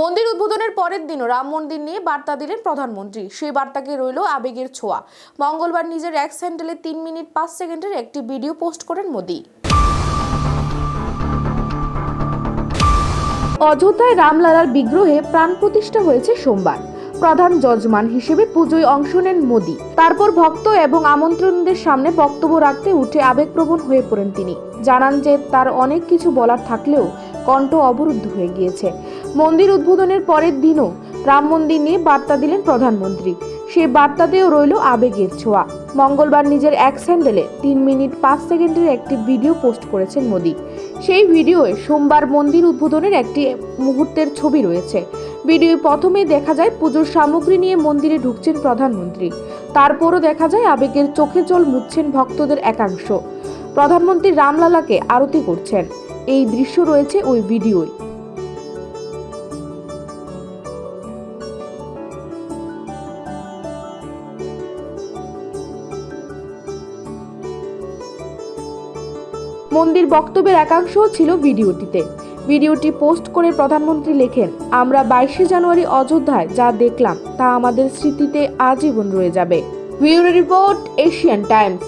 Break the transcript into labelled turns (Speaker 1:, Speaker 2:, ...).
Speaker 1: মন্দির উদ্বোধনের পরের দিনও রাম মন্দির নিয়ে বার্তা দিলেন প্রধানমন্ত্রী। সেই বার্তাকে রইল আবেগের ছোঁয়া। মঙ্গলবার নিজের এক্স হ্যান্ডেলে 3 মিনিট 5 সেকেন্ডের একটি ভিডিও পোস্ট করেন মোদি। অযোধ্যায় রামলালার বিগ্রহে প্রাণ প্রতিষ্ঠা হয়েছে সোমবার। প্রধান যজমান হিসেবে পুজোয় অংশ নেন মোদি। তারপর ভক্ত এবং আমন্ত্রণদের সামনে বক্তব্য রাখতে উঠে আবেগপ্রবণ হয়ে পড়েন তিনি। জানান যে তার অনেক কিছু বলার থাকলেও কণ্ঠ অবরুদ্ধ হয়ে গিয়েছে। মন্দির উদ্বোধনের পরের দিনও রাম মন্দির নিয়ে বার্তা দিলেন প্রধানমন্ত্রী। সেই বার্তাতেও রইল আবেগের ছোঁয়া। মঙ্গলবার নিজের এক্স হ্যান্ডেলে 3 মিনিট 5 সেকেন্ডের একটি ভিডিও পোস্ট করেছেন মোদি। সেই ভিডিওয়ে সোমবার মন্দির উদ্বোধনের একটি মুহূর্তের ছবি রয়েছে। ভিডিওয় প্রথমে দেখা যায় পুজোর সামগ্রী নিয়ে মন্দিরে ঢুকছেন প্রধানমন্ত্রী। তারপরও দেখা যায় আবেগের চোখে জল মুছছেন ভক্তদের একাংশ। প্রধানমন্ত্রী রামলালাকে আরতি করছেন। এই দৃশ্য রয়েছে ওই ভিডিওয়। মন্দির বক্তব্যের একাংশও ছিল ভিডিওটিতে। ভিডিওটি পোস্ট করে প্রধানমন্ত্রী লেখেন, আমরা 22শে জানুয়ারি অযোধ্যায় যা দেখলাম তা আমাদের স্মৃতিতে আজীবন রয়ে যাবে। Bureau report, Asian Times.